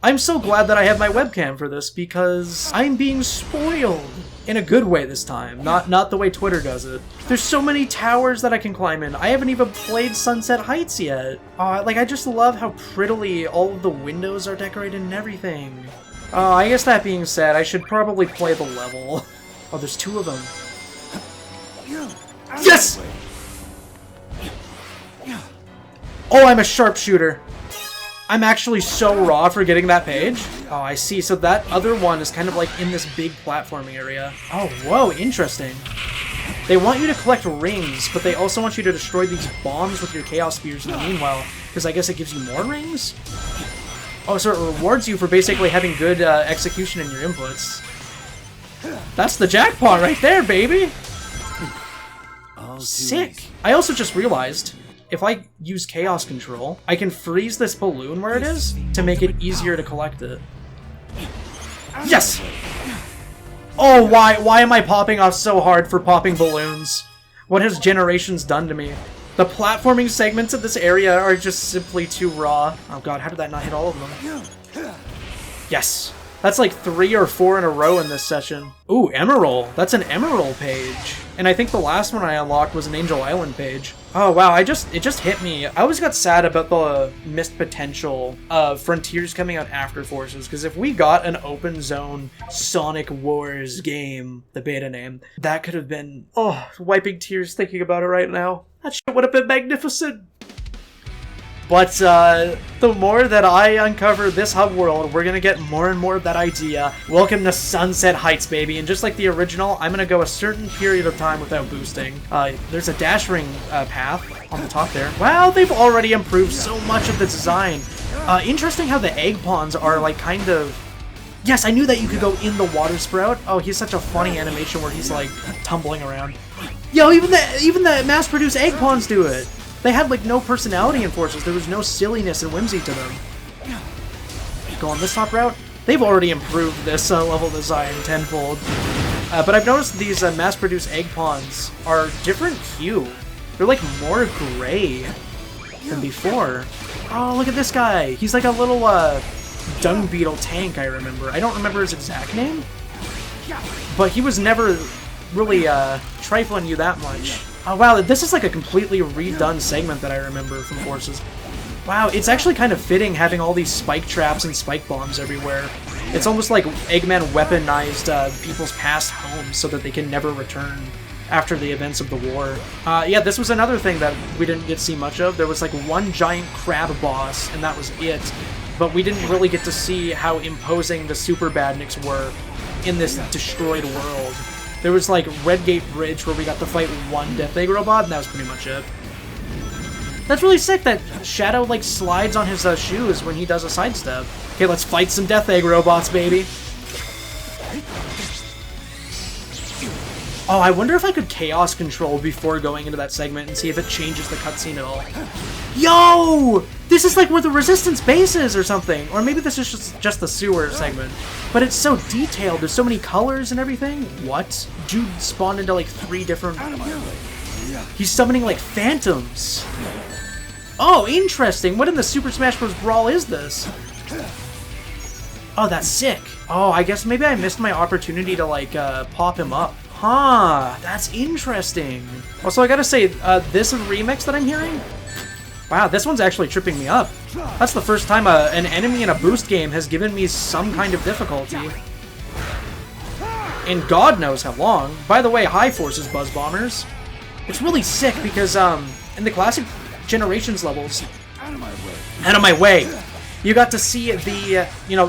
I'm so glad that I have my webcam for this because I'm being spoiled. In a good way this time, not the way Twitter does it. There's so many towers that I can climb in. I haven't even played Sunset Heights yet. Like, I just love how prettily all of the windows are decorated and everything. I guess that being said, I should probably play the level. Oh, there's 2 of them. Yes! Oh, I'm a sharpshooter. I'm actually so raw for getting that page. Oh, I see. So that other one is kind of like in this big platforming area. Oh, whoa, interesting. They want you to collect rings, but they also want you to destroy these bombs with your Chaos Spears in the meanwhile, because I guess it gives you more rings? Oh, so it rewards you for basically having good execution in your inputs. That's the jackpot right there, baby! Sick! I also just realized, if I use Chaos Control, I can freeze this balloon where it is to make it easier to collect it. Yes! Oh, why am I popping off so hard for popping balloons? What has Generations done to me? The platforming segments of this area are just simply too raw. Oh god, how did that not hit all of them? Yes! That's like 3 or 4 in a row in this session. Ooh, Emerald. That's an Emerald page. And I think the last one I unlocked was an Angel Island page. Oh wow, it just hit me. I always got sad about the missed potential of Frontiers coming out after Forces, because if we got an open zone Sonic Wars game, the beta name, that could have been, oh, wiping tears thinking about it right now. That shit would have been magnificent. But the more that I uncover this hub world, we're gonna get more and more of that idea. Welcome to Sunset Heights, baby. And just like the original, I'm gonna go a certain period of time without boosting. There's a dash ring path on the top there. Wow, they've already improved so much of the design. Interesting how the egg ponds are like kind of... Yes, I knew that you could go in the water sprout. Oh, he's such a funny animation where he's like tumbling around. Yo, even the mass-produced egg ponds do it. They had, like, no personality in Forces. There was no silliness and whimsy to them. Go on this top route. They've already improved this level design tenfold. But I've noticed these mass-produced egg ponds are different hue. They're, like, more gray than before. Oh, look at this guy. He's like a little dung beetle tank, I remember. I don't remember his exact name. But he was never really trifling you that much. Oh wow, this is like a completely redone segment that I remember from Forces. Wow, it's actually kind of fitting having all these spike traps and spike bombs everywhere. It's almost like Eggman weaponized people's past homes so that they can never return after the events of the war. Yeah, this was another thing that we didn't get to see much of. There was like one giant crab boss, and that was it. But we didn't really get to see how imposing the Super Badniks were in this destroyed world. There was like Redgate Bridge where we got to fight one Death Egg robot, and that was pretty much it. That's really sick that Shadow like slides on his shoes when he does a sidestep. Okay, let's fight some Death Egg robots, baby. Oh, I wonder if I could Chaos Control before going into that segment and see if it changes the cutscene at all. Yo! This is like where the Resistance base is or something. Or maybe this is just the sewer segment. But it's so detailed. There's so many colors and everything. What? Jude spawned into like 3 different... He's summoning like phantoms. Oh, interesting. What in the Super Smash Bros. Brawl is this? Oh, that's sick. Oh, I guess maybe I missed my opportunity to like pop him up. Huh, that's interesting. Also, I gotta say, this remix that I'm hearing, wow, this one's actually tripping me up. That's the first time an enemy in a boost game has given me some kind of difficulty. And God knows how long. By the way, hi Forces Buzz Bombers. It's really sick because in the classic Generations levels, out of my way, you got to see the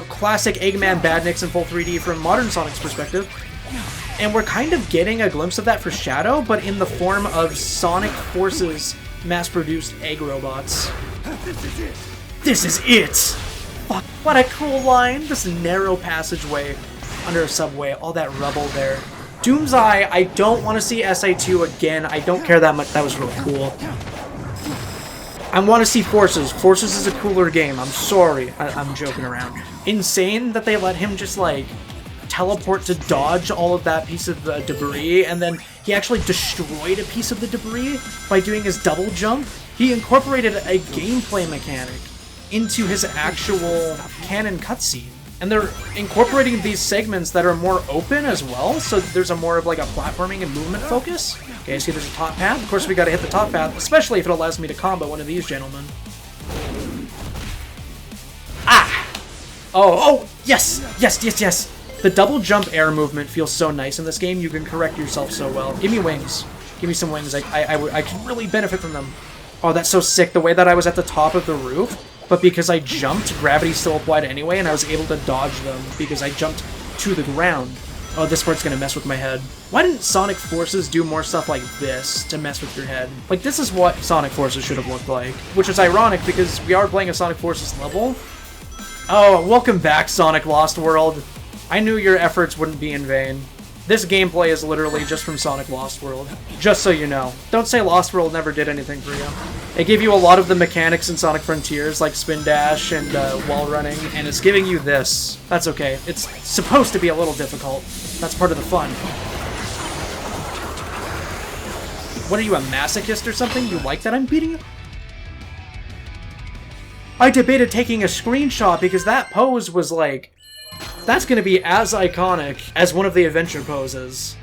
classic Eggman Badniks in full 3D from modern Sonic's perspective. And we're kind of getting a glimpse of that for Shadow, but in the form of Sonic Forces mass-produced egg robots. This is it! Fuck, what a cool line! This narrow passageway under a subway, all that rubble there. Doom's Eye, I don't want to see SA2 again. I don't care that much. That was really cool. I want to see Forces. Forces is a cooler game. I'm sorry. I'm joking around. Insane that they let him just, like, teleport to dodge all of that piece of debris, and then he actually destroyed a piece of the debris by doing his double jump. He incorporated a gameplay mechanic into his actual canon cutscene. And they're incorporating these segments that are more open as well, so there's a more of like a platforming and movement focus. Okay, see there's a top path. Of course we gotta hit the top path, especially if it allows me to combo one of these gentlemen. Ah! Oh, yes! Yes, yes, yes! The double jump air movement feels so nice in this game, you can correct yourself so well. Give me wings. Give me some wings, I can really benefit from them. Oh, that's so sick, the way that I was at the top of the roof, but because I jumped, gravity still applied anyway, and I was able to dodge them because I jumped to the ground. Oh, this part's gonna mess with my head. Why didn't Sonic Forces do more stuff like this to mess with your head? Like, this is what Sonic Forces should have looked like. Which is ironic, because we are playing a Sonic Forces level. Oh, welcome back, Sonic Lost World. I knew your efforts wouldn't be in vain. This gameplay is literally just from Sonic Lost World. Just so you know. Don't say Lost World never did anything for you. It gave you a lot of the mechanics in Sonic Frontiers, like spin dash and wall running, and it's giving you this. That's okay. It's supposed to be a little difficult. That's part of the fun. What are you, a masochist or something? You like that I'm beating you? I debated taking a screenshot because that pose was like... That's gonna be as iconic as one of the adventure poses.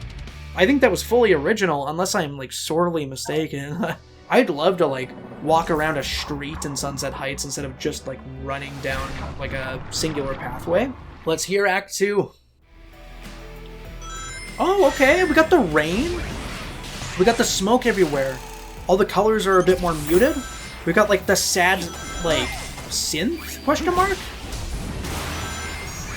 I think that was fully original, unless I'm, like, sorely mistaken. I'd love to, like, walk around a street in Sunset Heights instead of just, like, running down, like, a singular pathway. Let's hear Act 2. Oh, okay, we got the rain. We got the smoke everywhere. All the colors are a bit more muted. We got, like, the sad, like, synth? Question mark?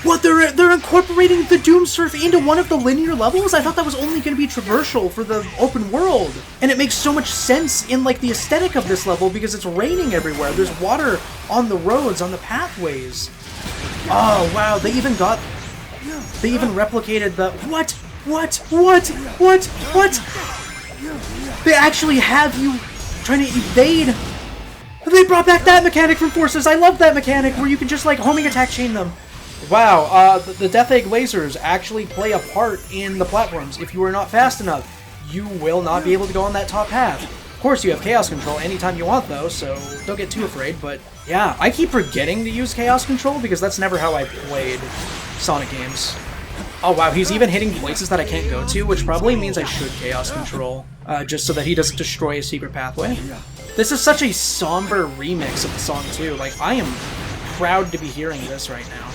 What, they're incorporating the Doom Surf into one of the linear levels? I thought that was only going to be traversal for the open world. And it makes so much sense in, like, the aesthetic of this level because it's raining everywhere. There's water on the roads, on the pathways. Oh, wow, they even replicated the... What? They actually have you trying to evade... They brought back that mechanic from Forces. I love that mechanic where you can just, like, homing attack chain them. Wow, the Death Egg lasers actually play a part in the platforms. If you are not fast enough, you will not be able to go on that top path. Of course, you have Chaos Control anytime you want, though, so don't get too afraid, but yeah, I keep forgetting to use Chaos Control because that's never how I played Sonic games. Oh wow, he's even hitting places that I can't go to, which probably means I should Chaos Control, just so that he doesn't destroy a secret pathway. This is such a somber remix of the song, too. Like, I am proud to be hearing this right now.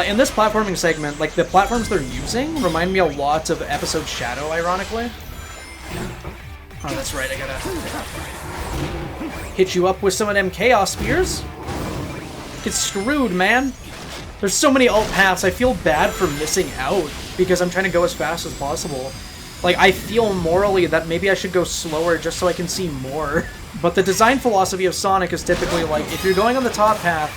In this platforming segment, like, the platforms they're using remind me a lot of Episode Shadow, ironically. Oh, that's right, I gotta hit you up with some of them Chaos Spears. Get screwed, man. There's so many alt paths, I feel bad for missing out, because I'm trying to go as fast as possible. Like, I feel morally that maybe I should go slower just so I can see more. But the design philosophy of Sonic is typically like, if you're going on the top path,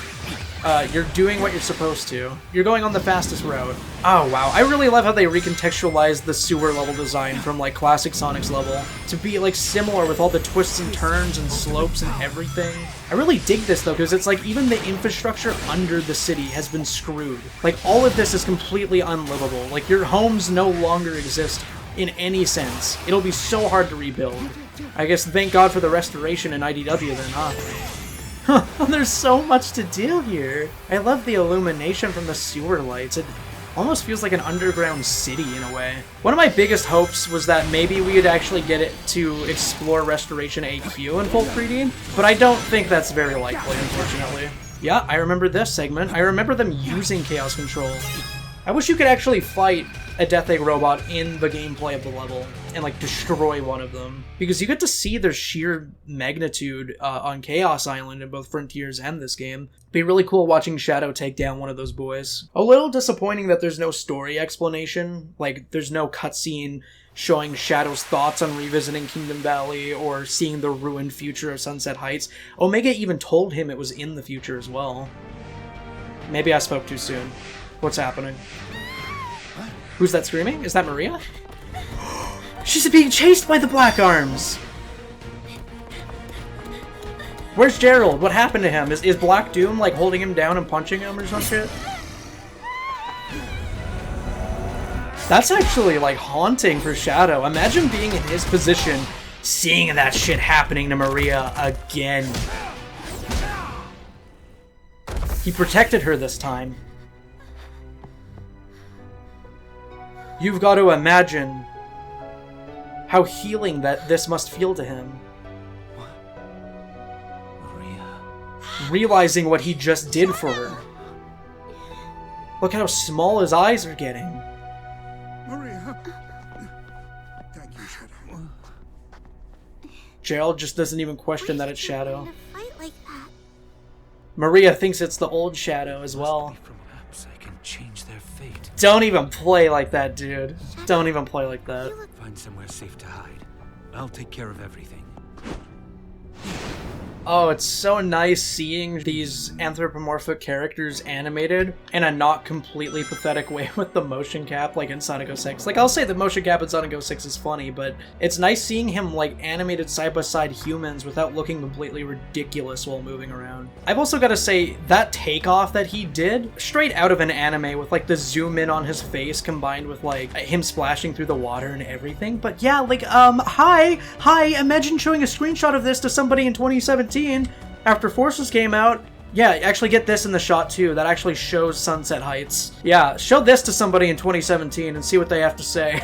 you're doing what you're supposed to. You're going on the fastest route. Oh, wow. I really love how they recontextualized the sewer level design from, like, classic Sonic's level to be, like, similar with all the twists and turns and slopes and everything. I really dig this, though, because it's like even the infrastructure under the city has been screwed. Like, all of this is completely unlivable. Like, your homes no longer exist in any sense. It'll be so hard to rebuild. I guess thank God for the restoration in IDW then, huh? There's so much to do here. I love the illumination from the sewer lights. It almost feels like an underground city in a way. One of my biggest hopes was that maybe we would actually get it to explore Restoration AQ in full 3D, but I don't think that's very likely, unfortunately. Yeah, I remember this segment. I remember them using Chaos Control. I wish you could actually fight a Death Egg robot in the gameplay of the level and, like, destroy one of them. Because you get to see their sheer magnitude on Chaos Island in both Frontiers and this game. Be really cool watching Shadow take down one of those boys. A little disappointing that there's no story explanation. Like, there's no cutscene showing Shadow's thoughts on revisiting Kingdom Valley or seeing the ruined future of Sunset Heights. Omega even told him it was in the future as well. Maybe I spoke too soon. What's happening? Who's that screaming? Is that Maria? She's being chased by the Black Arms! Where's Gerald? What happened to him? Is Black Doom, like, holding him down and punching him or some shit? That's actually, like, haunting for Shadow. Imagine being in his position, seeing that shit happening to Maria again. He protected her this time. You've got to imagine how healing that this must feel to him. Maria. Realizing what he just did for her. Look at how small his eyes are getting. Maria. Thank you, Shadow. Gerald just doesn't even question that it's Shadow. Fight like that. Maria thinks it's the old Shadow as well. Perhaps I can change their fate. Don't even play like that, dude. Don't even play like that. Find somewhere safe to hide. I'll take care of everything. Oh, it's so nice seeing these anthropomorphic characters animated in a not completely pathetic way with the motion cap, like in Sonic 06. Like, I'll say the motion cap in Sonic 06 is funny, but it's nice seeing him, like, animated side-by-side humans without looking completely ridiculous while moving around. I've also got to say, that takeoff that he did, straight out of an anime with, like, the zoom in on his face combined with, like, him splashing through the water and everything. But yeah, like, hi, imagine showing a screenshot of this to somebody in 2017 after Forces came out. Yeah, actually get this in the shot too. That actually shows Sunset Heights. Yeah, show this to somebody in 2017 and see what they have to say.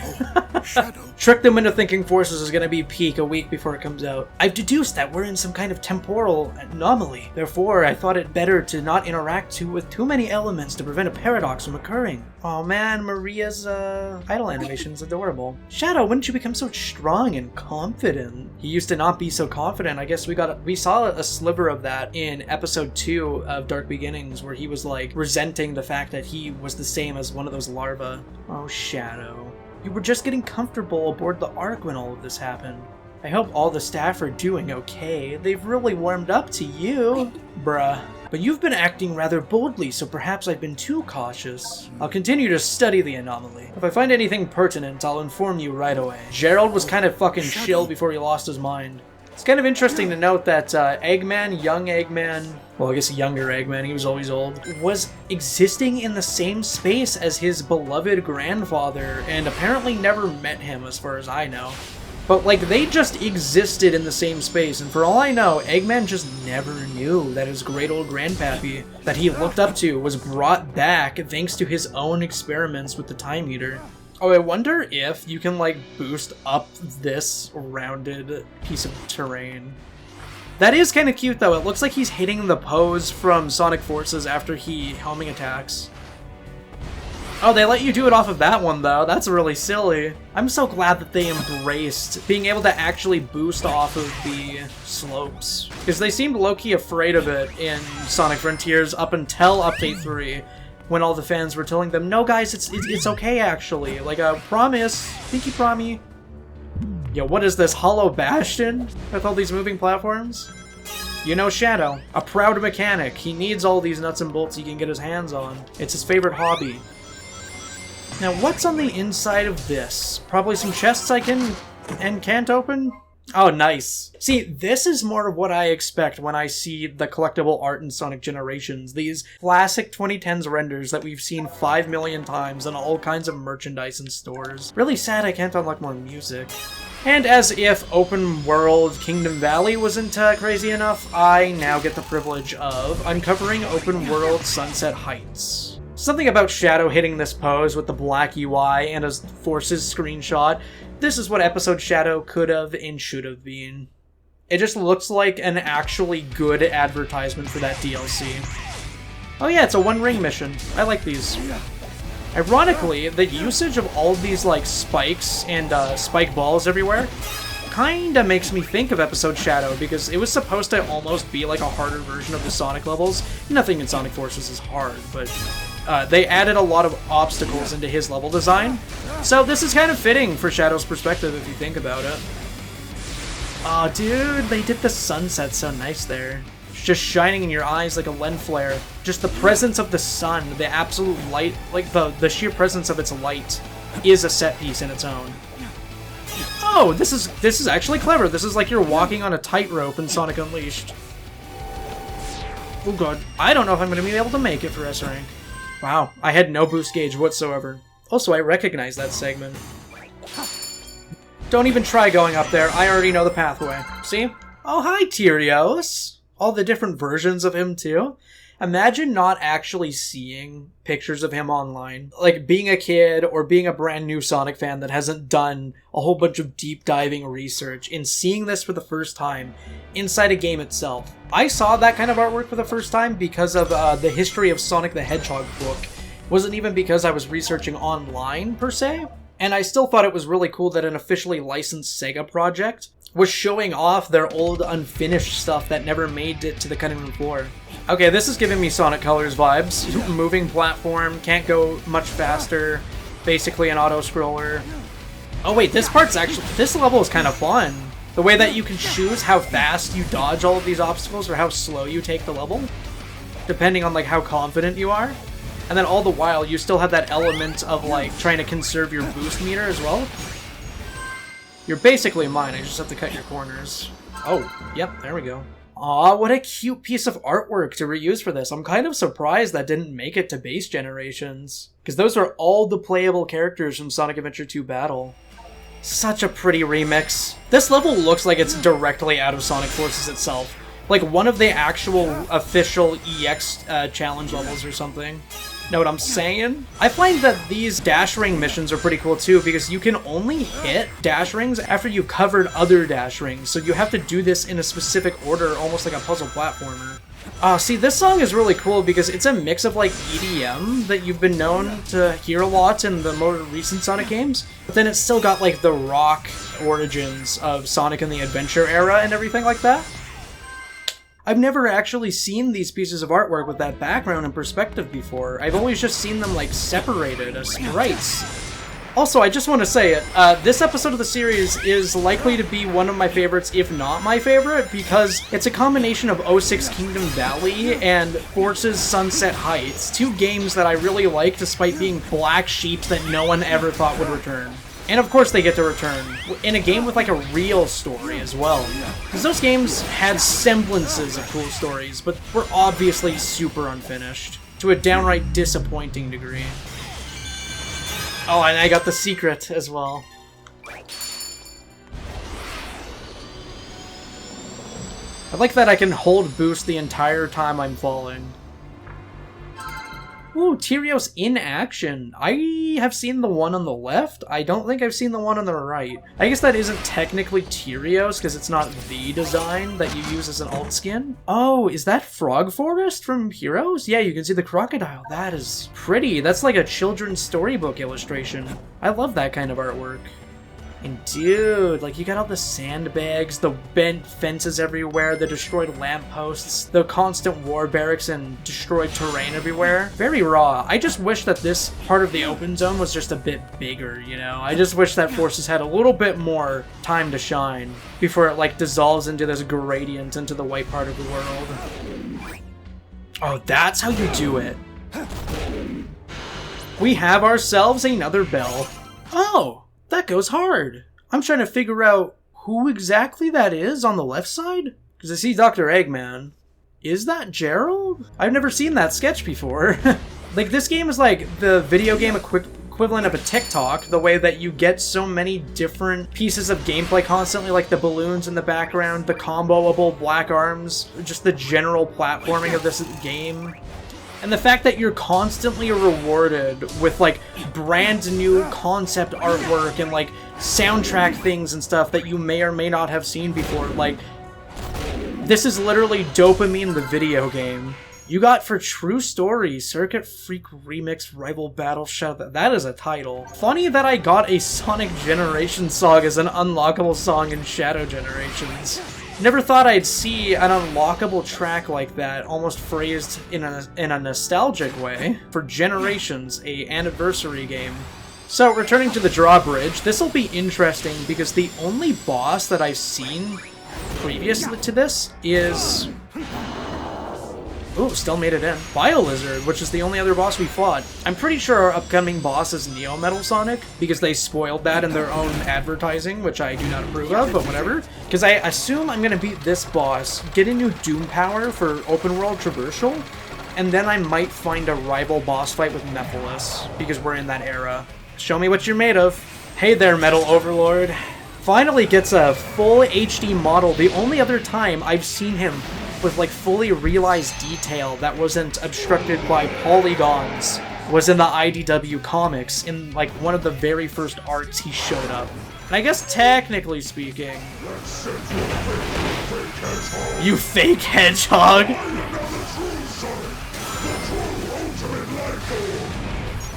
Shadow. Trick them into thinking Forces is going to be peak a week before it comes out. I've deduced that we're in some kind of temporal anomaly. Therefore, I thought it better to not interact with too many elements to prevent a paradox from occurring. Oh man, Maria's idle animation is adorable. Shadow, when did you become so strong and confident? He used to not be so confident. I guess we saw a sliver of that in episode 2 of Dark Beginnings, where he was like resenting the fact that he was the same as one of those larvae. Oh, Shadow. You were just getting comfortable aboard the Ark when all of this happened. I hope all the staff are doing okay. They've really warmed up to you. Bruh. But you've been acting rather boldly, so perhaps I've been too cautious. I'll continue to study the anomaly. If I find anything pertinent, I'll inform you right away. Gerald was kind of fucking chill before he lost his mind. It's kind of interesting to note that Eggman, young Eggman, well, I guess younger Eggman, he was always old, was existing in the same space as his beloved grandfather, and apparently never met him as far as I know. But, like, they just existed in the same space, and for all I know, Eggman just never knew that his great old grandpappy that he looked up to was brought back thanks to his own experiments with the Time Eater. Oh, I wonder if you can, like, boost up this rounded piece of terrain. That is kind of cute, though. It looks like he's hitting the pose from Sonic Forces after he homing attacks. Oh, they let you do it off of that one, though. That's really silly. I'm so glad that they embraced being able to actually boost off of the slopes, because they seemed low-key afraid of it in Sonic Frontiers up until Update 3. When all the fans were telling them, no guys, it's okay actually. Like, promise, pinky promise. Yo, what is this, Hollow Bastion with all these moving platforms? You know Shadow, a proud mechanic. He needs all these nuts and bolts he can get his hands on. It's his favorite hobby. Now, what's on the inside of this? Probably some chests I can and can't open? Oh, nice. See, this is more of what I expect when I see the collectible art in Sonic Generations. These classic 2010s renders that we've seen 5 million times on all kinds of merchandise and stores. Really sad I can't unlock more music. And as if open world Kingdom Valley wasn't crazy enough, I now get the privilege of uncovering open world Sunset Heights. Something about Shadow hitting this pose with the black UI and a Forces screenshot. This is what episode Shadow could have and should have been. It just looks like an actually good advertisement for that DLC. Oh yeah, it's a One Ring mission. I like these. Ironically, the usage of all of these like spikes and spike balls everywhere kinda makes me think of episode Shadow, because it was supposed to almost be like a harder version of the Sonic levels. Nothing in Sonic Forces is hard, but they added a lot of obstacles into his level design. So this is kind of fitting for Shadow's perspective if you think about it. Aw, dude, they did the sunset so nice there. It's just shining in your eyes like a lens flare. Just the presence of the sun, the absolute light, like the sheer presence of its light is a set piece in its own. Oh, this is actually clever. This is like you're walking on a tightrope in Sonic Unleashed. Oh god, I don't know if I'm going to be able to make it for S rank. Wow, I had no boost gauge whatsoever. Also, I recognize that segment. Don't even try going up there, I already know the pathway. See? Oh, hi, Tyrios! All the different versions of him, too. Imagine not actually seeing pictures of him online. Like, being a kid or being a brand new Sonic fan that hasn't done a whole bunch of deep diving research and seeing this for the first time inside a game itself. I saw that kind of artwork for the first time because of the History of Sonic the Hedgehog book. It wasn't even because I was researching online, per se. And I still thought it was really cool that an officially licensed Sega project was showing off their old unfinished stuff that never made it to the cutting room floor. Okay, this is giving me Sonic Colors vibes. Moving platform, can't go much faster, basically an auto-scroller. Oh wait, this level is kind of fun. The way that you can choose how fast you dodge all of these obstacles or how slow you take the level, depending on like how confident you are. And then all the while, you still have that element of like trying to conserve your boost meter as well. You're basically mine, I just have to cut your corners. Oh, yep, there we go. Aw, what a cute piece of artwork to reuse for this. I'm kind of surprised that didn't make it to base generations, because those are all the playable characters from Sonic Adventure 2 Battle. Such a pretty remix. This level looks like it's directly out of Sonic Forces itself. Like one of the actual official EX challenge levels or something. Know what I'm saying? I find that these dash ring missions are pretty cool too, because you can only hit dash rings after you've covered other dash rings, so you have to do this in a specific order, almost like a puzzle platformer. See, this song is really cool because it's a mix of like EDM that you've been known to hear a lot in the more recent Sonic games, but then it's still got like the rock origins of Sonic and the Adventure era and everything like that. I've never actually seen these pieces of artwork with that background and perspective before. I've always just seen them like separated as sprites. Also, I just want to say it, this episode of the series is likely to be one of my favorites, if not my favorite, because it's a combination of 06 Kingdom Valley and Forces Sunset Heights, two games that I really like despite being black sheep that no one ever thought would return. And of course they get to return, in a game with like a real story as well. Because those games had semblances of cool stories, but were obviously super unfinished, to a downright disappointing degree. Oh, and I got the secret as well. I like that I can hold boost the entire time I'm falling. Ooh, Tyrios in action. I have seen the one on the left. I don't think I've seen the one on the right. I guess that isn't technically Tyrios because it's not the design that you use as an alt skin. Oh, is that Frog Forest from Heroes? Yeah, you can see the crocodile. That is pretty. That's like a children's storybook illustration. I love that kind of artwork. And dude, like you got all the sandbags, the bent fences everywhere, the destroyed lampposts, the constant war barracks and destroyed terrain everywhere. Very raw. I just wish that this part of the open zone was just a bit bigger, you know? I just wish that Forces had a little bit more time to shine before it like dissolves into this gradient into the white part of the world. Oh, that's how you do it. We have ourselves another bell. Oh! That goes hard. I'm trying to figure out who exactly that is on the left side. Because I see Dr. Eggman. Is that Gerald? I've never seen that sketch before. Like, this game is like the video game equivalent of a TikTok, the way that you get so many different pieces of gameplay constantly, like the balloons in the background, the comboable black arms, just the general platforming of this game. And the fact that you're constantly rewarded with, like, brand new concept artwork and, like, soundtrack things and stuff that you may or may not have seen before. Like, this is literally dopamine the video game. You got for True Story, Circuit Freak Remix Rival Battle Shout. That is a title. Funny that I got a Sonic Generations song as an unlockable song in Shadow Generations. Never thought I'd see an unlockable track like that, almost phrased in a nostalgic way, for Generations, a anniversary game. So, returning to the drawbridge, this'll be interesting because the only boss that I've seen previously to this is... Ooh, still made it in. Bio-Lizard, which is the only other boss we fought. I'm pretty sure our upcoming boss is Neo Metal Sonic, because they spoiled that in their own advertising, which I do not approve of, but whatever. Because I assume I'm gonna beat this boss, get a new Doom Power for open world traversal, and then I might find a rival boss fight with Mephiles, because we're in that era. Show me what you're made of. Hey there, Metal Overlord. Finally gets a full HD model, the only other time I've seen him with like fully realized detail that wasn't obstructed by polygons was in the IDW comics in like one of the very first arcs he showed up. And I guess technically speaking, you fake hedgehog.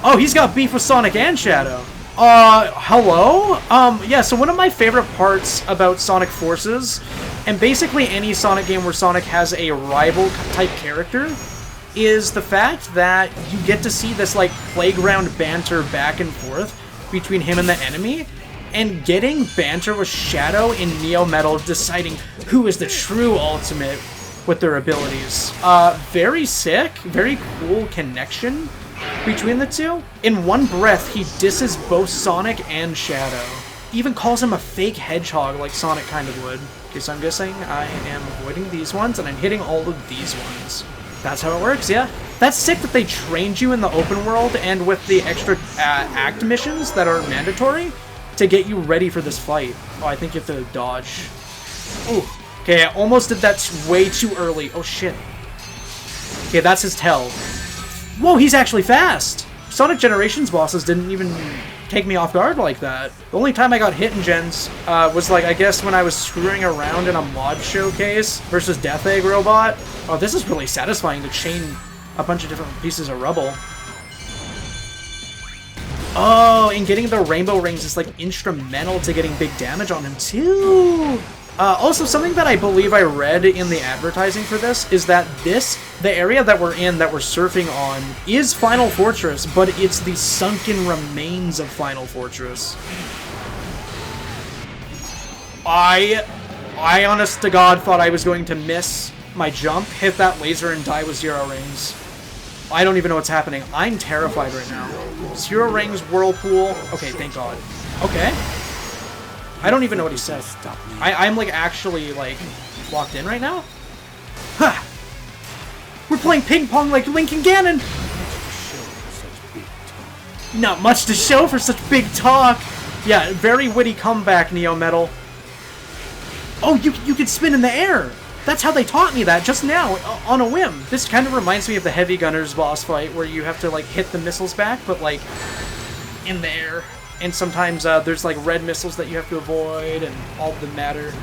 Oh, he's got beef with Sonic and Shadow. Hello? Yeah, so one of my favorite parts about Sonic Forces, and basically any Sonic game where Sonic has a rival-type character, is the fact that you get to see this, like, playground banter back and forth between him and the enemy, and getting banter with Shadow in Neo Metal deciding who is the true ultimate with their abilities. Very sick, very cool connection between the two. In one breath, he disses both Sonic and Shadow. Even calls him a fake hedgehog like Sonic kind of would. Okay, so I'm guessing I am avoiding these ones and I'm hitting all of these ones. That's how it works, yeah. That's sick that they trained you in the open world and with the extra act missions that are mandatory to get you ready for this fight. Oh, I think you have to dodge. Ooh. Okay, I almost did that way too early. Oh, shit. Okay, that's his tell. Whoa, he's actually fast! Sonic Generations bosses didn't even take me off guard like that. The only time I got hit in Gens was, like, I guess when I was screwing around in a mod showcase versus Death Egg Robot. Oh, this is really satisfying to chain a bunch of different pieces of rubble. Oh, and getting the rainbow rings is, like, instrumental to getting big damage on him, too! Also, something that I believe I read in the advertising for this is that the area that we're in, that we're surfing on, is Final Fortress, but it's the sunken remains of Final Fortress. I honest to God thought I was going to miss my jump, hit that laser, and die with 0 rings. I don't even know what's happening. I'm terrified right now. 0 rings, whirlpool. Okay, thank God. Okay. I don't even know what he said. I'm like actually like locked in right now. Ha! We're playing ping pong like Link and Ganon. Not much to show for such big talk. Yeah, very witty comeback, Neo Metal. Oh, you can spin in the air. That's how they taught me that just now on a whim. This kind of reminds me of the Heavy Gunners boss fight where you have to like hit the missiles back, but like in the air. And sometimes there's like red missiles that you have to avoid and all of them matter.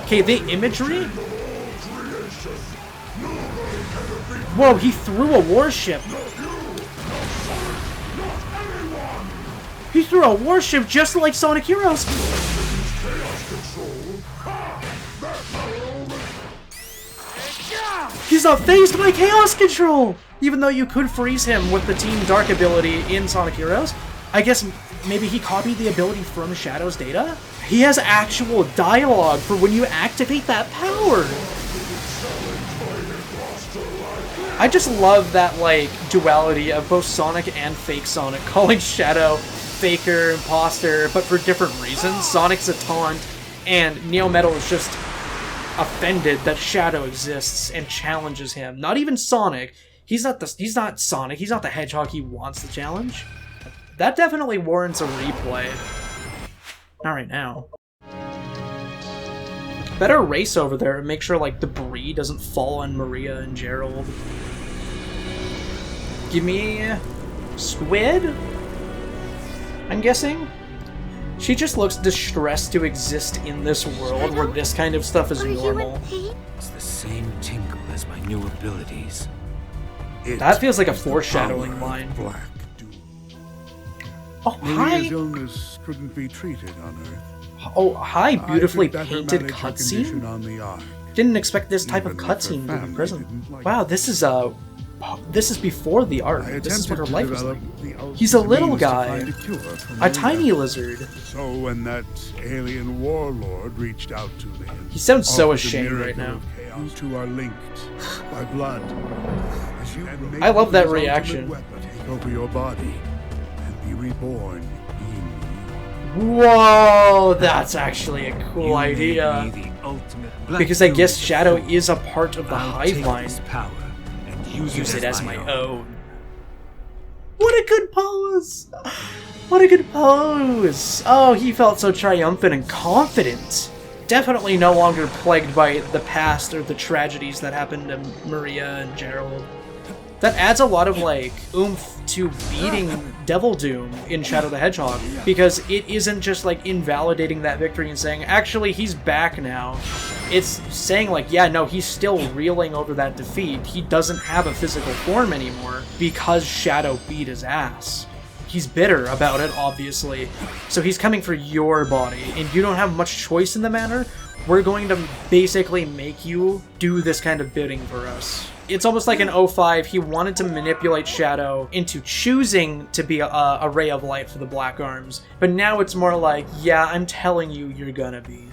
Okay, the imagery? Whoa, he threw a warship. He threw a warship just like Sonic Heroes. He's not phased by Chaos Control! Even though you could freeze him with the Team Dark ability in Sonic Heroes. I guess maybe he copied the ability from Shadow's data? He has actual dialogue for when you activate that power! I just love that, like, duality of both Sonic and fake Sonic, calling Shadow faker, imposter, but for different reasons. Sonic's a taunt, and Neo Metal is just offended that Shadow exists and challenges him. Not even Sonic. He's not Sonic. He's not the hedgehog he wants to challenge. That definitely warrants a replay. Not right now. Better race over there and make sure like debris doesn't fall on Maria and Gerald. Give me Squid? I'm guessing? She just looks distressed to exist in this world where this kind of stuff is normal. It's the same tingle as my new abilities. That feels like a foreshadowing line. Black doom. Oh, hi! Maria's illness couldn't be treated on Earth. Oh, hi, beautifully I could better painted manage her cutscene? condition on the Ark. Didn't expect this type of Even if her cutscene to be family present. didn't like Wow, it. this is before the art. I This is what her attempted to life was like. develop the ultimate He's a little means to guy. find a cure for A Maria. tiny lizard. So when that alien warlord reached out to me, and He sounds so offered the ashamed right miracle now. of chaos, you two are linked by blood. As you I love that his ultimate reaction. weapon, take over your body and be reborn in me. Whoa, that's actually a cool You idea. made me the ultimate black Because I doom guess of the Shadow Fool. is a part of the I'll hive take mind. this power and Use it as my own. own. What a good pose! What a good pose! Oh, he felt so triumphant and confident. definitely no longer plagued by the past or the tragedies that happened to Maria and Gerald. That adds a lot of, like, oomph to beating Devil Doom in Shadow the Hedgehog, because it isn't just, like, invalidating that victory and saying, actually, he's back now. It's saying, like, yeah, no, he's still reeling over that defeat. He doesn't have a physical form anymore because Shadow beat his ass. He's bitter about it, obviously. So he's coming for your body, and you don't have much choice in the matter. We're going to basically make you do this kind of bidding for us. It's almost like in 05, he wanted to manipulate Shadow into choosing to be a ray of light for the Black Arms. But now it's more like, yeah, I'm telling you, you're gonna be.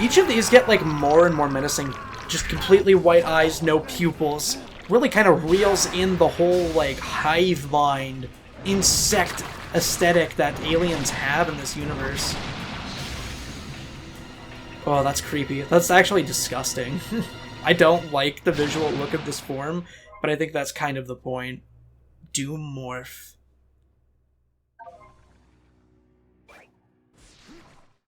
Each of these get, like, more and more menacing. Just completely white eyes, no pupils. Really kind of reels in the whole, like, hive mind, insect aesthetic that aliens have in this universe. Oh, that's creepy. That's actually disgusting. I don't like the visual look of this form, but I think that's kind of the point. Doom Morph.